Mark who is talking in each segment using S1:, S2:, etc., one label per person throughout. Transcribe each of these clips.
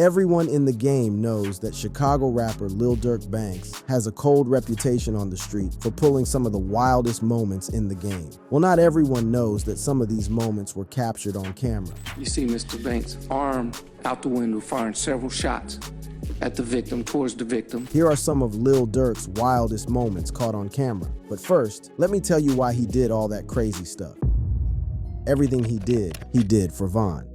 S1: Everyone in the game knows that Chicago rapper Lil Durk Banks has a cold reputation on the street for pulling some of the wildest moments in the game. Well, not everyone knows that some of these moments were captured on camera.
S2: You see Mr. Banks' arm out the window firing several shots at the victim, towards the victim.
S1: Here are some of Lil Durk's wildest moments caught on camera. But first, let me tell you why he did all that crazy stuff. Everything he did for Von.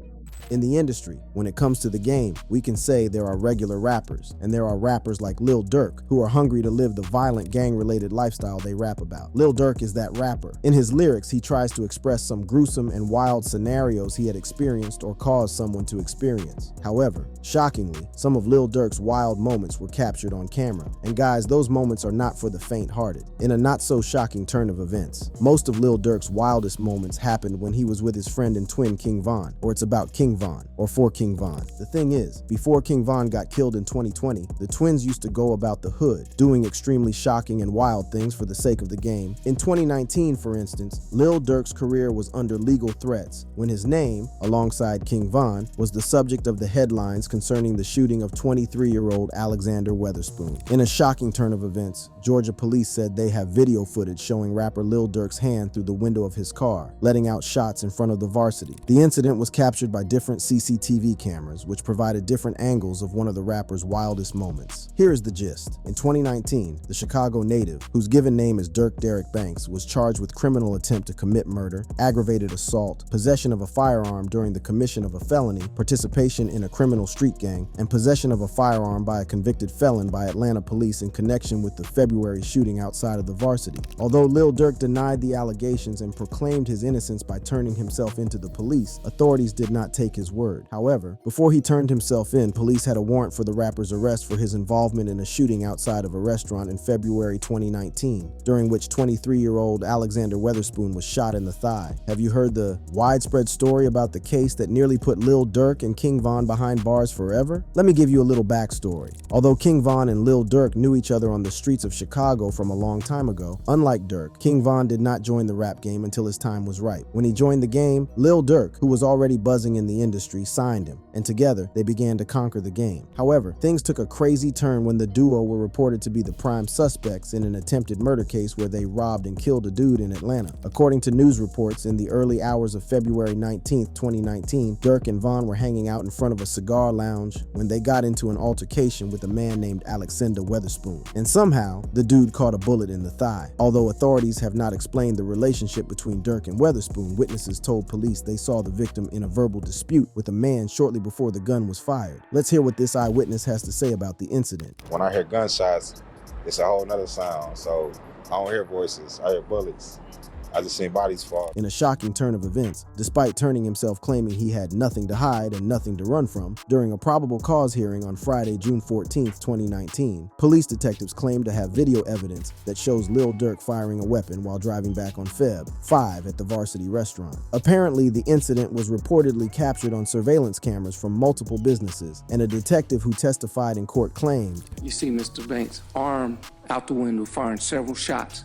S1: In the industry, when it comes to the game, we can say there are regular rappers, and there are rappers like Lil Durk who are hungry to live the violent gang-related lifestyle they rap about. Lil Durk is that rapper. In his lyrics, he tries to express some gruesome and wild scenarios he had experienced or caused someone to experience. However, shockingly, some of Lil Durk's wild moments were captured on camera. And guys, those moments are not for the faint-hearted. In a not-so-shocking turn of events, most of Lil Durk's wildest moments happened when he was with his friend and twin King Von, or it's about King Von, or for King Von. The thing is, before King Von got killed in 2020, the twins used to go about the hood, doing extremely shocking and wild things for the sake of the game. In 2019, for instance, Lil Durk's career was under legal threats when his name, alongside King Von, was the subject of the headlines concerning the shooting of 23-year-old Alexander Weatherspoon. In a shocking turn of events, Georgia police said they have video footage showing rapper Lil Durk's hand through the window of his car, letting out shots in front of the Varsity. The incident was captured by different CCTV cameras, which provided different angles of one of the rapper's wildest moments. Here is the gist. In 2019, the Chicago native, whose given name is Durk Derek Banks, was charged with criminal attempt to commit murder, aggravated assault, possession of a firearm during the commission of a felony, participation in a criminal street gang, and possession of a firearm by a convicted felon by Atlanta police in connection with the February shooting outside of the Varsity. Although Lil Durk denied the allegations and proclaimed his innocence by turning himself into the police, authorities did not take his word. However, before he turned himself in, police had a warrant for the rapper's arrest for his involvement in a shooting outside of a restaurant in February 2019, during which 23-year-old Alexander Weatherspoon was shot in the thigh. Have you heard the widespread story about the case that nearly put Lil Durk and King Von behind bars forever? Let me give you a little backstory. Although King Von and Lil Durk knew each other on the streets of Chicago from a long time ago, unlike Durk, King Von did not join the rap game until his time was right. When he joined the game, Lil Durk, who was already buzzing in the industry, signed him, and together they began to conquer the game. However, things took a crazy turn when the duo were reported to be the prime suspects in an attempted murder case where they robbed and killed a dude in Atlanta. According to news reports, in the early hours of February 19th, 2019, Durk and Von were hanging out in front of a cigar lounge when they got into an altercation with a man named Alexander Weatherspoon, and somehow the dude caught a bullet in the thigh. Although authorities have not explained the relationship between Durk and Weatherspoon, witnesses told police they saw the victim in a verbal dispute with a man shortly before the gun was fired. Let's hear what this eyewitness has to say about the incident.
S3: When I hear gunshots, it's a whole nother sound. So I don't hear voices, I hear bullets. I just seen bodies fall.
S1: In a shocking turn of events, despite turning himself claiming he had nothing to hide and nothing to run from, during a probable cause hearing on Friday, June 14th, 2019, police detectives claimed to have video evidence that shows Lil Durk firing a weapon while driving back on Feb. 5 at the Varsity restaurant. Apparently, the incident was reportedly captured on surveillance cameras from multiple businesses, and a detective who testified in court claimed,
S2: You see Mr. Banks' arm out the window firing several shots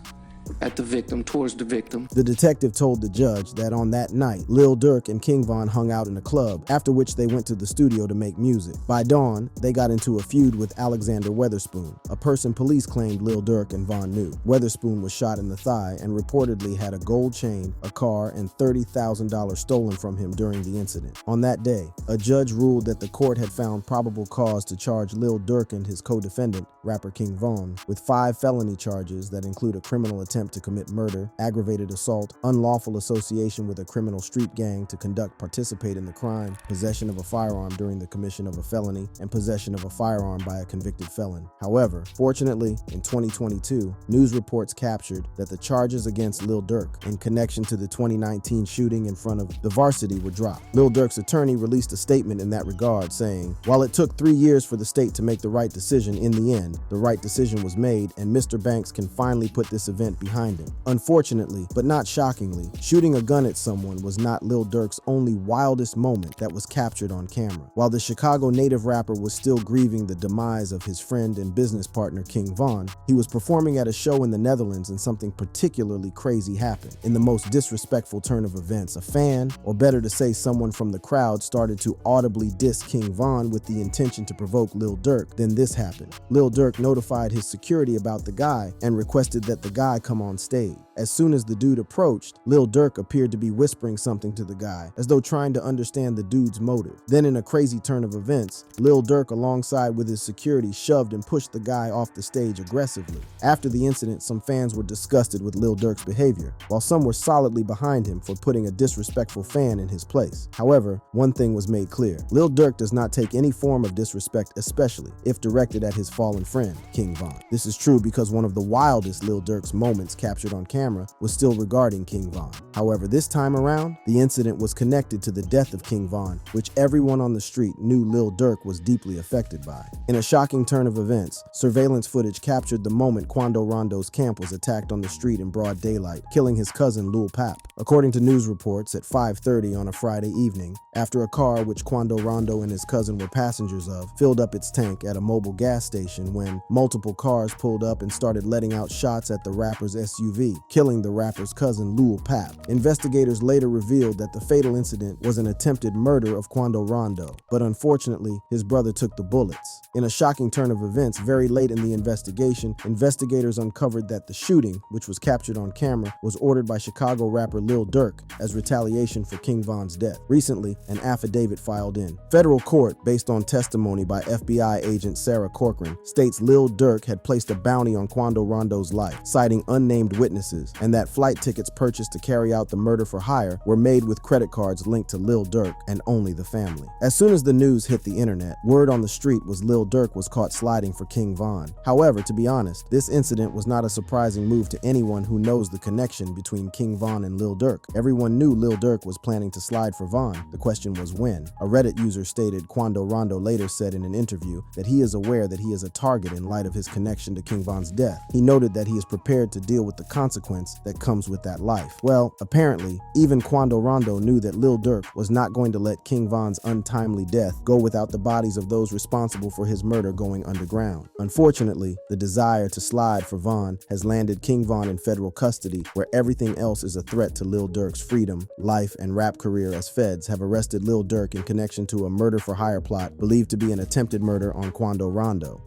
S2: at the victim, towards the victim.
S1: The detective told the judge that on that night, Lil Durk and King Von hung out in a club, after which they went to the studio to make music. By dawn, they got into a feud with Alexander Weatherspoon, a person police claimed Lil Durk and Von knew. Weatherspoon was shot in the thigh and reportedly had a gold chain, a car, and $30,000 stolen from him during the incident. On that day, a judge ruled that the court had found probable cause to charge Lil Durk and his co-defendant, rapper King Von, with 5 felony charges that include a criminal attempt to commit murder, aggravated assault, unlawful association with a criminal street gang to participate in the crime, possession of a firearm during the commission of a felony, and possession of a firearm by a convicted felon. However, fortunately, in 2022, news reports captured that the charges against Lil Durk in connection to the 2019 shooting in front of the Varsity were dropped. Lil Durk's attorney released a statement in that regard, saying, "While it took 3 years for the state to make the right decision, in the end, the right decision was made, and Mr. Banks can finally put this event behind him. Unfortunately, but not shockingly, shooting a gun at someone was not Lil Durk's only wildest moment that was captured on camera. While the Chicago native rapper was still grieving the demise of his friend and business partner King Von, he was performing at a show in the Netherlands and something particularly crazy happened. In the most disrespectful turn of events, a fan, or better to say someone from the crowd, started to audibly diss King Von with the intention to provoke Lil Durk. Then this happened. Lil Durk notified his security about the guy and requested that the guy come on stage. As soon as the dude approached, Lil Durk appeared to be whispering something to the guy, as though trying to understand the dude's motive. Then in a crazy turn of events, Lil Durk alongside with his security shoved and pushed the guy off the stage aggressively. After the incident, some fans were disgusted with Lil Durk's behavior, while some were solidly behind him for putting a disrespectful fan in his place. However, one thing was made clear. Lil Durk does not take any form of disrespect, especially if directed at his fallen friend, King Von. This is true because one of the wildest Lil Durk's moments captured on camera was still regarding King Von. However, this time around, the incident was connected to the death of King Von, which everyone on the street knew Lil Durk was deeply affected by. In a shocking turn of events, surveillance footage captured the moment Quando Rondo's camp was attacked on the street in broad daylight, killing his cousin Lil Pap. According to news reports, at 5:30 on a Friday evening, after a car which Quando Rondo and his cousin were passengers of filled up its tank at a mobile gas station when multiple cars pulled up and started letting out shots at the rapper's SUV, killing the rapper's cousin Lil Pap. Investigators later revealed that the fatal incident was an attempted murder of Quando Rondo, but unfortunately, his brother took the bullets. In a shocking turn of events, very late in the investigation, investigators uncovered that the shooting, which was captured on camera, was ordered by Chicago rapper Lil Durk as retaliation for King Von's death. Recently, an affidavit filed in federal court based on testimony by FBI agent Sarah Corcoran states Lil Durk had placed a bounty on Quando Rondo's life, citing unnamed witnesses, and that flight tickets purchased to carry out the murder for hire were made with credit cards linked to Lil Durk and only the family. As soon as the news hit the internet, word on the street was Lil Durk was caught sliding for King Von. However, to be honest, this incident was not a surprising move to anyone who knows the connection between King Von and Lil Durk. Everyone knew Lil Durk was planning to slide for Von. The question was when. A Reddit user stated Quando Rondo later said in an interview that he is aware that he is a target in light of his connection to King Von's death. He noted that he is prepared to deal with the consequence that comes with that life. Well, apparently, even Quando Rondo knew that Lil Durk was not going to let King Von's untimely death go without the bodies of those responsible for his murder going underground. Unfortunately, the desire to slide for Von has landed King Von in federal custody, where everything else is a threat to Lil Durk's freedom, life, and rap career, as feds have arrested Lil Durk in connection to a murder-for-hire plot believed to be an attempted murder on Quando Rondo.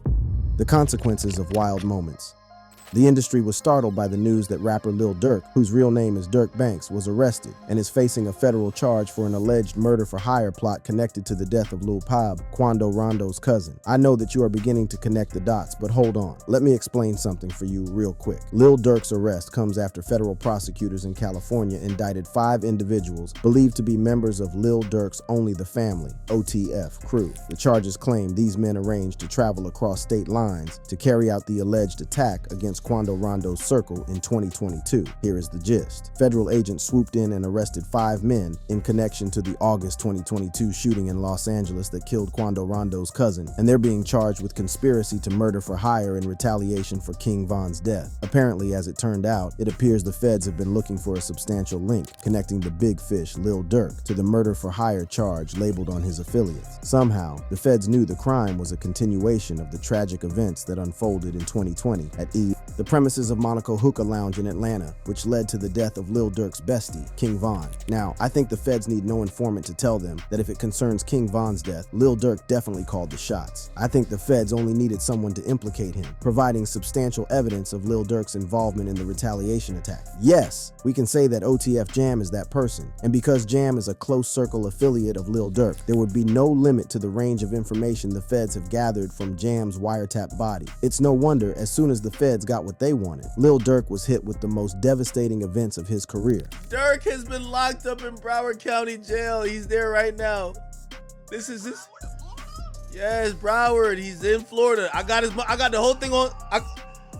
S1: The consequences of wild moments. The industry was startled by the news that rapper Lil Durk, whose real name is Dirk Banks, was arrested and is facing a federal charge for an alleged murder-for-hire plot connected to the death of Lil Pab, Quando Rondo's cousin. I know that you are beginning to connect the dots, but hold on. Let me explain something for you real quick. Lil Durk's arrest comes after federal prosecutors in California indicted 5 individuals believed to be members of Lil Durk's Only the Family, OTF, crew. The charges claim these men arranged to travel across state lines to carry out the alleged attack against Quando Rondo's circle in 2022. Here is the gist. Federal agents swooped in and arrested 5 men in connection to the August 2022 shooting in Los Angeles that killed Quando Rondo's cousin, and they're being charged with conspiracy to murder for hire in retaliation for King Von's death. Apparently, as it turned out, it appears the feds have been looking for a substantial link connecting the big fish, Lil Durk, to the murder for hire charge labeled on his affiliates. Somehow, the feds knew the crime was a continuation of the tragic events that unfolded in 2020 at the premises of Monaco Hookah Lounge in Atlanta, which led to the death of Lil Durk's bestie, King Von. Now, I think the feds need no informant to tell them that if it concerns King Von's death, Lil Durk definitely called the shots. I think the feds only needed someone to implicate him, providing substantial evidence of Lil Durk's involvement in the retaliation attack. Yes, we can say that OTF Jam is that person, and because Jam is a close circle affiliate of Lil Durk, there would be no limit to the range of information the feds have gathered from Jam's wiretap body. It's no wonder, as soon as the feds got what they wanted, Lil Durk was hit with the most devastating events of his career.
S4: Durk has been locked up in Broward County Jail. He's there right now. This is his. Yes, Broward. He's in Florida. I got the whole thing on.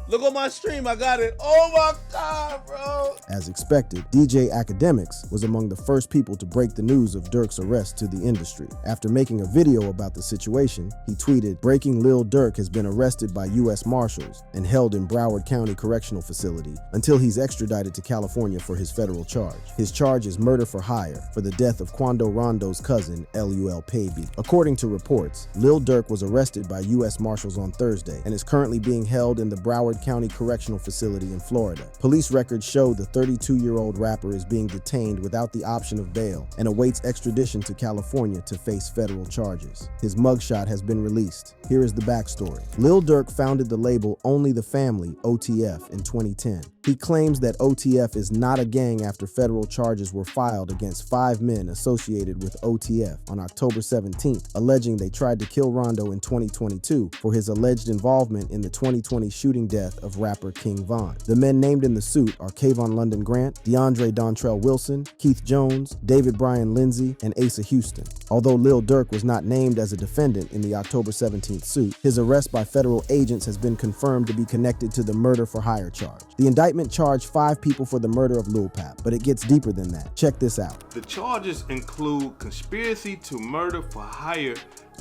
S4: Look on my stream, I got it. Oh my God, bro.
S1: As expected, DJ Academics was among the first people to break the news of Durk's arrest to the industry. After making a video about the situation, he tweeted, "Breaking: Lil Durk has been arrested by U.S. Marshals and held in Broward County Correctional Facility until he's extradited to California for his federal charge. His charge is murder for hire for the death of Quando Rondo's cousin, Lul Paybe." According to reports, Lil Durk was arrested by U.S. Marshals on Thursday and is currently being held in the Broward County Correctional Facility in Florida. Police records show the 32-year-old rapper is being detained without the option of bail and awaits extradition to California to face federal charges. His mugshot has been released. Here is the backstory. Lil Durk founded the label Only the Family, OTF, in 2010. He claims that OTF is not a gang after federal charges were filed against 5 men associated with OTF on October 17th, alleging they tried to kill Rondo in 2022 for his alleged involvement in the 2020 shooting death of rapper King Von. The men named in the suit are Kayvon London Grant, DeAndre Dontrell Wilson, Keith Jones, David Bryan Lindsay, and Asa Houston. Although Lil Durk was not named as a defendant in the October 17th suit, his arrest by federal agents has been confirmed to be connected to the murder for hire charge. The indictment charged 5 people for the murder of Lil Pap, but it gets deeper than that. Check this out.
S5: The charges include conspiracy to murder for hire,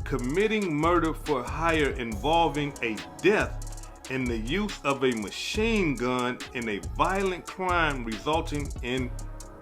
S5: committing murder for hire involving a death, and the use of a machine gun in a violent crime resulting in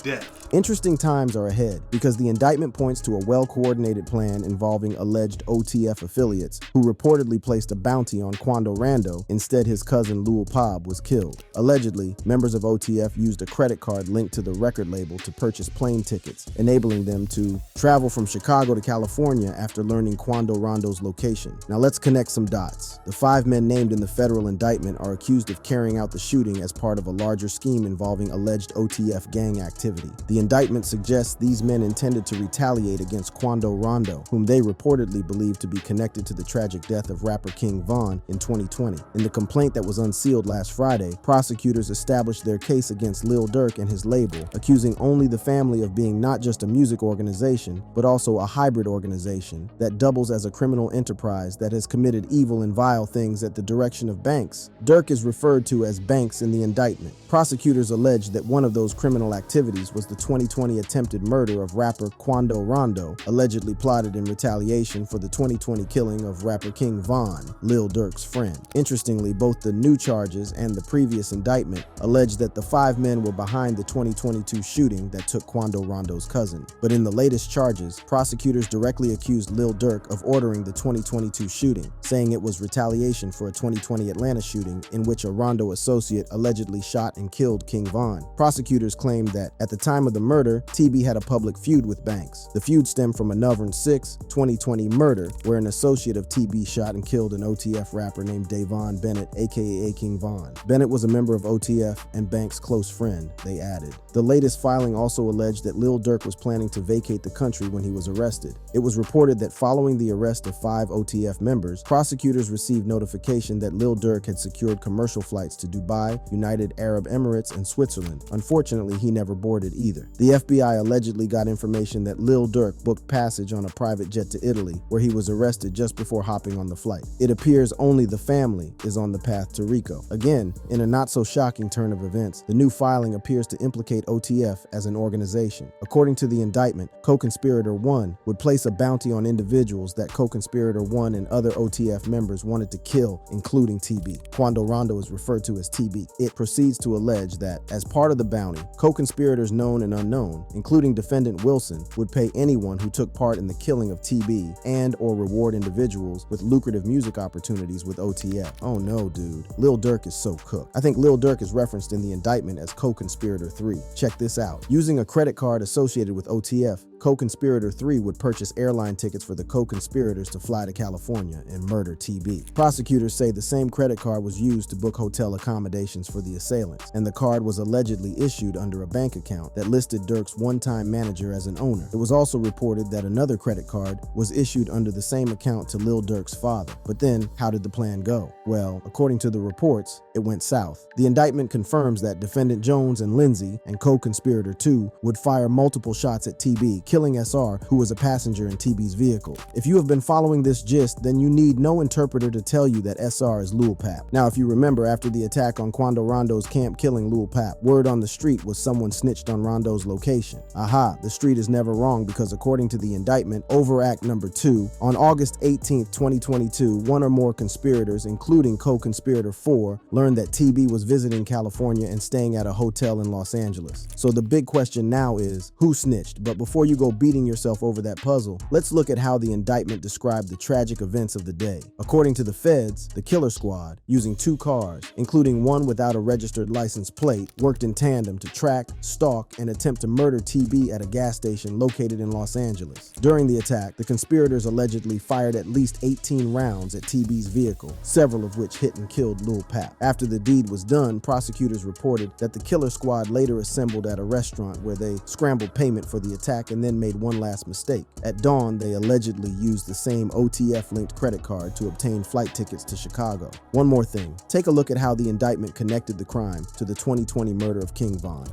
S5: death.
S1: Interesting times are ahead because the indictment points to a well-coordinated plan involving alleged OTF affiliates who reportedly placed a bounty on Quando Rondo. Instead, his cousin Lul Pab was killed. Allegedly, members of OTF used a credit card linked to the record label to purchase plane tickets, enabling them to travel from Chicago to California after learning Quando Rondo's location. Now let's connect some dots. The 5 men named in the federal indictment are accused of carrying out the shooting as part of a larger scheme involving alleged OTF gang activity. The indictment suggests these men intended to retaliate against Quando Rondo, whom they reportedly believed to be connected to the tragic death of rapper King Von in 2020. In the complaint that was unsealed last Friday, prosecutors established their case against Lil Durk and his label, accusing Only the Family of being not just a music organization, but also a hybrid organization that doubles as a criminal enterprise that has committed evil and vile things at the direction of banks. Durk is referred to as Banks in the indictment. Prosecutors allege that one of those criminal activities was the 2020 attempted murder of rapper Quando Rondo, allegedly plotted in retaliation for the 2020 killing of rapper King Von, Lil Durk's friend. Interestingly, both the new charges and the previous indictment allege that the 5 men were behind the 2022 shooting that took Quando Rondo's cousin. But in the latest charges, prosecutors directly accused Lil Durk of ordering the 2022 shooting, saying it was retaliation for a 2020 Atlanta shooting in which a Rondo associate allegedly shot and killed King Von. Prosecutors claimed that at the time of the murder, TB had a public feud with Banks. The feud stemmed from a November 6, 2020 murder where an associate of TB shot and killed an OTF rapper named Davon Bennett, aka King Von. Bennett was a member of OTF and Banks' close friend, they added. The latest filing also alleged that Lil Durk was planning to vacate the country when he was arrested. It was reported that following the arrest of 5 OTF members, prosecutors received notification that Lil Durk had secured commercial flights to Dubai, United Arab Emirates, and Switzerland. Unfortunately, he never boarded either. The FBI allegedly got information that Lil Durk booked passage on a private jet to Italy, where he was arrested just before hopping on the flight. It appears Only the Family is on the path to Rico. Again, in a not-so-shocking turn of events, the new filing appears to implicate OTF as an organization. According to the indictment, Co-Conspirator 1 would place a bounty on individuals that Co-Conspirator 1 and other OTF members wanted to kill, including TB. Quando Rondo is referred to as TB. It proceeds to allege that, as part of the bounty, co-conspirators known and unknown, including defendant Wilson, would pay anyone who took part in the killing of TB and or reward individuals with lucrative music opportunities with OTF. Oh no, dude. Lil Durk is so cooked. I think Lil Durk is referenced in the indictment as Co-Conspirator 3. Check this out. Using a credit card associated with OTF, Co-Conspirator 3 would purchase airline tickets for the co-conspirators to fly to California and murder TB. Prosecutors say the same credit card was used to book hotel accommodations for the assailants, and the card was allegedly issued under a bank account that listed Durk's one-time manager as an owner. It was also reported that another credit card was issued under the same account to Lil Durk's father. But then, how did the plan go? Well, according to the reports, it went south. The indictment confirms that defendant Jones and Lindsay and co-conspirator 2 would fire multiple shots at TB, killing SR, who was a passenger in TB's vehicle. If you have been following this gist, then you need no interpreter to tell you that SR is Lil Pap. Now, if you remember, after the attack on Quando Rondo's camp killing Lil Pap, word on the street was someone snitched on Rondo's location. Aha, the street is never wrong, because according to the indictment, Overact number 2, on August 18, 2022, one or more conspirators, including co-conspirator 4, learned that TB was visiting California and staying at a hotel in Los Angeles. So the big question now is, who snitched? But before you go beating yourself over that puzzle, let's look at how the indictment described the tragic events of the day. According to the feds, the killer squad, using 2 cars, including one without a registered license plate, worked in tandem to track, stalk, and attempt to murder TB at a gas station located in Los Angeles. During the attack, the conspirators allegedly fired at least 18 rounds at TB's vehicle, several of which hit and killed Lil Pap. After the deed was done, prosecutors reported that the killer squad later assembled at a restaurant where they scrambled payment for the attack and then made one last mistake. At dawn, they allegedly used the same OTF-linked credit card to obtain flight tickets to Chicago. One more thing, take a look at how the indictment connected the crime to the 2020 murder of King Von.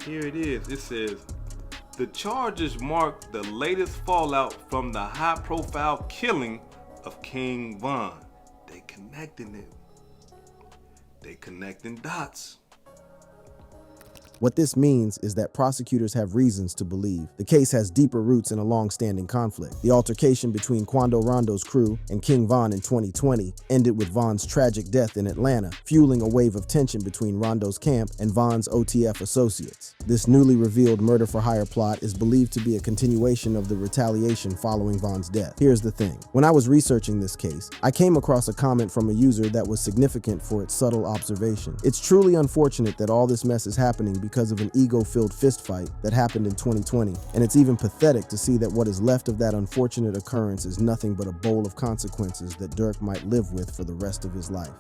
S5: Here it is. It says, the charges mark the latest fallout from the high-profile killing of King Von. They connecting it. They connecting dots.
S1: What this means is that prosecutors have reasons to believe the case has deeper roots in a long-standing conflict. The altercation between Quando Rondo's crew and King Von in 2020 ended with Von's tragic death in Atlanta, fueling a wave of tension between Rondo's camp and Von's OTF associates. This newly revealed murder-for-hire plot is believed to be a continuation of the retaliation following Von's death. Here's the thing. When I was researching this case, I came across a comment from a user that was significant for its subtle observation. It's truly unfortunate that all this mess is happening because of an ego-filled fistfight that happened in 2020, and it's even pathetic to see that what is left of that unfortunate occurrence is nothing but a bowl of consequences that Durk might live with for the rest of his life.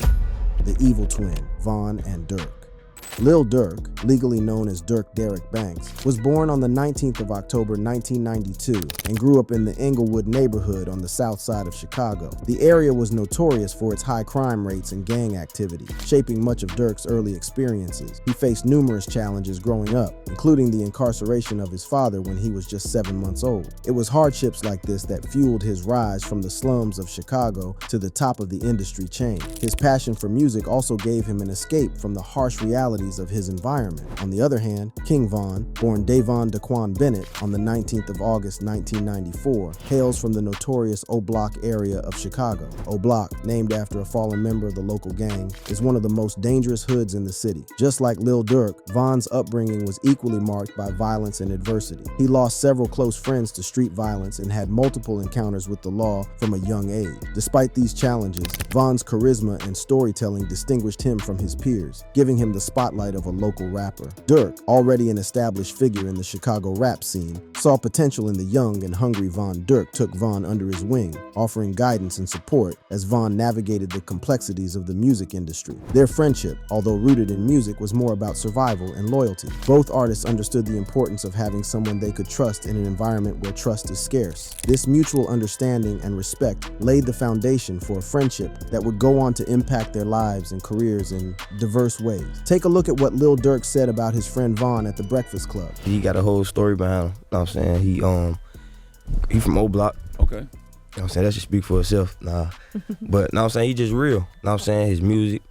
S1: The evil twin, Von and Durk. Lil Durk, legally known as Durk Derrick Banks, was born on the 19th of October 1992 and grew up in the Englewood neighborhood on the south side of Chicago. The area was notorious for its high crime rates and gang activity, shaping much of Durk's early experiences. He faced numerous challenges growing up, including the incarceration of his father when he was just 7 months old. It was hardships like this that fueled his rise from the slums of Chicago to the top of the industry chain. His passion for music also gave him an escape from the harsh realities of his environment. On the other hand, King Von, born Davon Daquan Bennett on the 19th of August 1994, hails from the notorious O Block area of Chicago. O Block, named after a fallen member of the local gang, is one of the most dangerous hoods in the city. Just like Lil Durk, Von's upbringing was equally marked by violence and adversity. He lost several close friends to street violence and had multiple encounters with the law from a young age. Despite these challenges, Von's charisma and storytelling distinguished him from his peers, giving him the spotlight of a local rapper. Durk, already an established figure in the Chicago rap scene, saw potential in the young and hungry Von. Durk took Von under his wing, offering guidance and support as Von navigated the complexities of the music industry. Their friendship, although rooted in music, was more about survival and loyalty. Both artists understood the importance of having someone they could trust in an environment where trust is scarce. This mutual understanding and respect laid the foundation for a friendship that would go on to impact their lives and careers in diverse ways. Take a look at what Lil Durk said about his friend Von at the Breakfast Club.
S6: He got a whole story behind him. Know what I'm saying? He from O Block.
S7: Okay.
S6: You know what I'm saying? That should speak for itself. Nah. But know what I'm saying? He just real. Know what I'm saying? His music.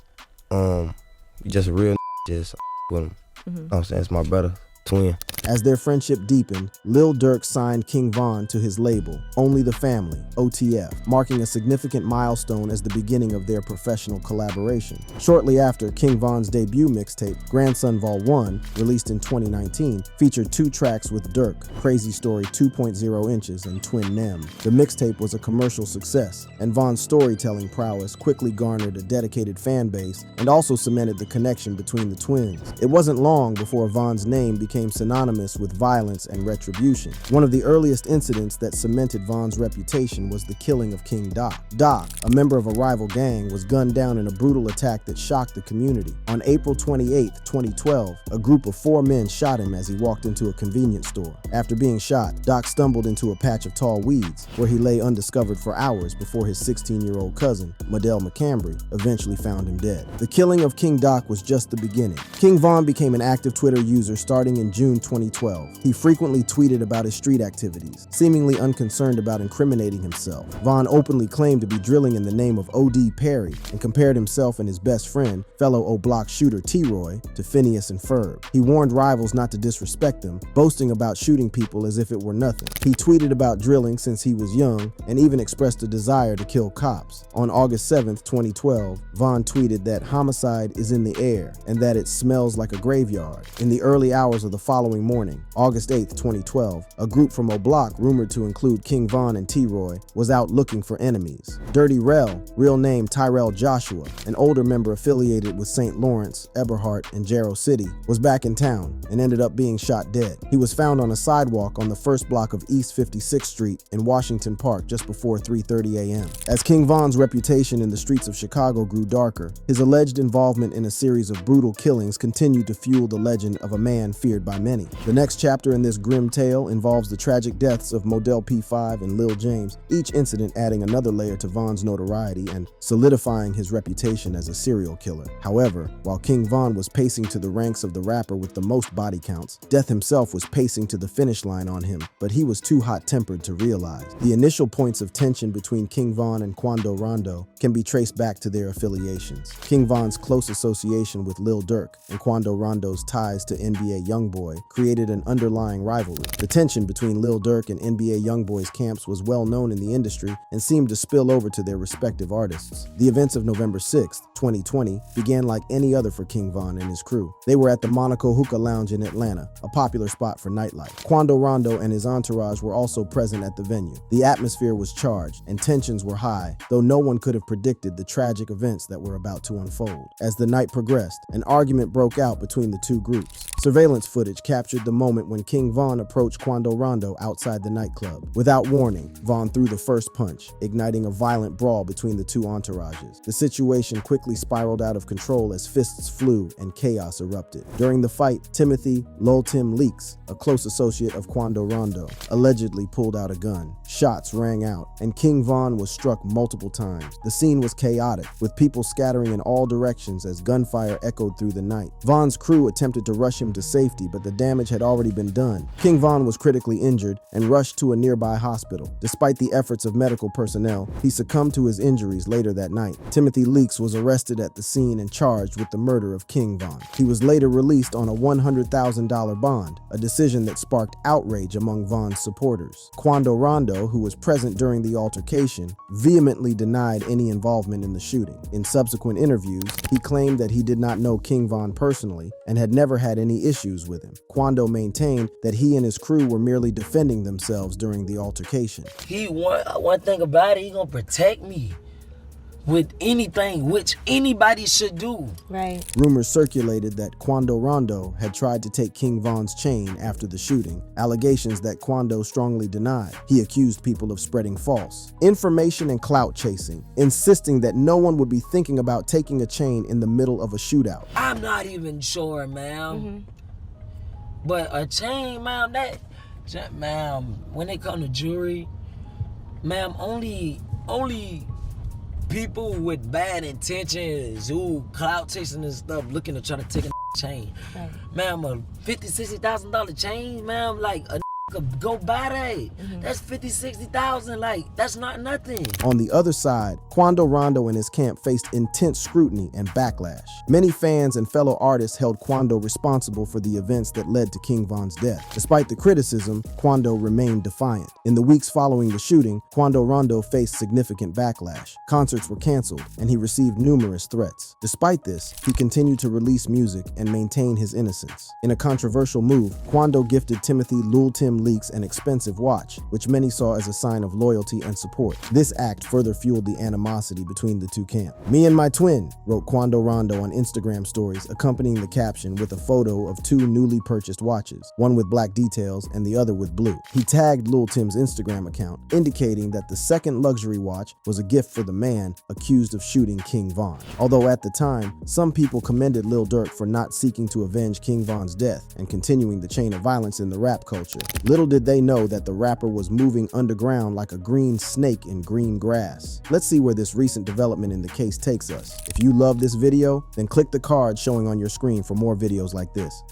S6: He just a real just with him. Know what I'm saying? It's my brother. Twin.
S1: As their friendship deepened, Lil Durk signed King Von to his label, Only the Family, OTF, marking a significant milestone as the beginning of their professional collaboration. Shortly after, King Von's debut mixtape, Grandson Vol 1, released in 2019, featured 2 tracks with Durk, Crazy Story 2.0 Inches and Twin Nem. The mixtape was a commercial success, and Von's storytelling prowess quickly garnered a dedicated fan base and also cemented the connection between the twins. It wasn't long before Von's name became synonymous with violence and retribution. One of the earliest incidents that cemented Von's reputation was the killing of King Doc. Doc, a member of a rival gang, was gunned down in a brutal attack that shocked the community. On April 28, 2012, a group of 4 men shot him as he walked into a convenience store. After being shot, Doc stumbled into a patch of tall weeds, where he lay undiscovered for hours before his 16-year-old cousin, Madell McCambry, eventually found him dead. The killing of King Doc was just the beginning. King Von became an active Twitter user starting in June 2012 2012. He frequently tweeted about his street activities, seemingly unconcerned about incriminating himself. Von openly claimed to be drilling in the name of O.D. Perry and compared himself and his best friend, fellow O-Block shooter T-Roy, to Phineas and Ferb. He warned rivals not to disrespect them, boasting about shooting people as if it were nothing. He tweeted about drilling since he was young and even expressed a desire to kill cops. On August 7, 2012, Von tweeted that homicide is in the air and that it smells like a graveyard. In the early hours of the following morning, August 8, 2012, a group from O-Block, rumored to include King Von and T-Roy, was out looking for enemies. Dirty Rel, real name Tyrell Joshua, an older member affiliated with St. Lawrence, Eberhart, and Jarrow City, was back in town and ended up being shot dead. He was found on a sidewalk on the first block of East 56th Street in Washington Park just before 3:30 a.m. As King Von's reputation in the streets of Chicago grew darker, his alleged involvement in a series of brutal killings continued to fuel the legend of a man feared by many. The next chapter in this grim tale involves the tragic deaths of Model P5 and Lil James, each incident adding another layer to Von's notoriety and solidifying his reputation as a serial killer. However, while King Von was pacing to the ranks of the rapper with the most body counts, Death himself was pacing to the finish line on him, but he was too hot-tempered to realize. The initial points of tension between King Von and Quando Rondo can be traced back to their affiliations. King Von's close association with Lil Durk and Quando Rondo's ties to NBA Youngboy created an underlying rivalry. The tension between Lil Durk and NBA Youngboy's camps was well known in the industry and seemed to spill over to their respective artists. The events of November 6, 2020 began like any other for King Von and his crew. They were at the Monaco Hookah Lounge in Atlanta, a popular spot for nightlife. Quando Rondo and his entourage were also present at the venue. The atmosphere was charged and tensions were high, though no one could have predicted the tragic events that were about to unfold. As the night progressed, an argument broke out between the two groups. Surveillance footage captured the moment when King Von approached Quando Rondo outside the nightclub. Without warning, Von threw the first punch, igniting a violent brawl between the two entourages. The situation quickly spiraled out of control as fists flew and chaos erupted. During the fight, Timothy Lil Tim Leaks, a close associate of Quando Rondo, allegedly pulled out a gun. Shots rang out, and King Von was struck multiple times. The scene was chaotic, with people scattering in all directions as gunfire echoed through the night. Von's crew attempted to rush him to safety, but the damage had already been done. King Von was critically injured and rushed to a nearby hospital. Despite the efforts of medical personnel, he succumbed to his injuries later that night. Timothy Leaks was arrested at the scene and charged with the murder of King Von. He was later released on a $100,000 bond, a decision that sparked outrage among Von's supporters. Quando Rondo, who was present during the altercation, vehemently denied any involvement in the shooting. In subsequent interviews, he claimed that he did not know King Von personally and had never had any issues with him. Quando maintained that he and his crew were merely defending themselves during the altercation.
S7: One thing about it, he gonna protect me with anything, which anybody should do.
S8: Right.
S1: Rumors circulated that Quando Rondo had tried to take King Von's chain after the shooting, allegations that Quando strongly denied. He accused people of spreading false information and clout chasing, insisting that no one would be thinking about taking a chain in the middle of a shootout.
S7: I'm not even sure, ma'am. But a chain, ma'am, when it comes to jewelry, ma'am, only people with bad intentions who clout chasing and stuff looking to try to take a chain. Right. Ma'am, a $50,000-$60,000 chain, ma'am, like a could go buy that. That's $50,000-$60,000, like that's not nothing.
S1: On the other side, Quando Rondo and his camp faced intense scrutiny and backlash. Many fans and fellow artists held Quando responsible for the events that led to King Von's death. Despite the criticism, Quando remained defiant. In the weeks following the shooting, Quando Rondo faced significant backlash. Concerts were canceled, and he received numerous threats. Despite this, he continued to release music and maintain his innocence. In a controversial move, Quando gifted Timothy Lil Tim Leaks an expensive watch, which many saw as a sign of loyalty and support. This act further fueled the animosity between the two camps. "Me and my twin," wrote Quando Rondo on Instagram stories, accompanying the caption with a photo of two newly purchased watches, one with black details and the other with blue. He tagged Lil Tim's Instagram account, indicating that the second luxury watch was a gift for the man accused of shooting King Von. Although at the time, some people commended Lil Durk for not seeking to avenge King Von's death and continuing the chain of violence in the rap culture. Little did they know that the rapper was moving underground like a green snake in green grass. Let's see where this recent development in the case takes us. If you love this video, then click the card showing on your screen for more videos like this.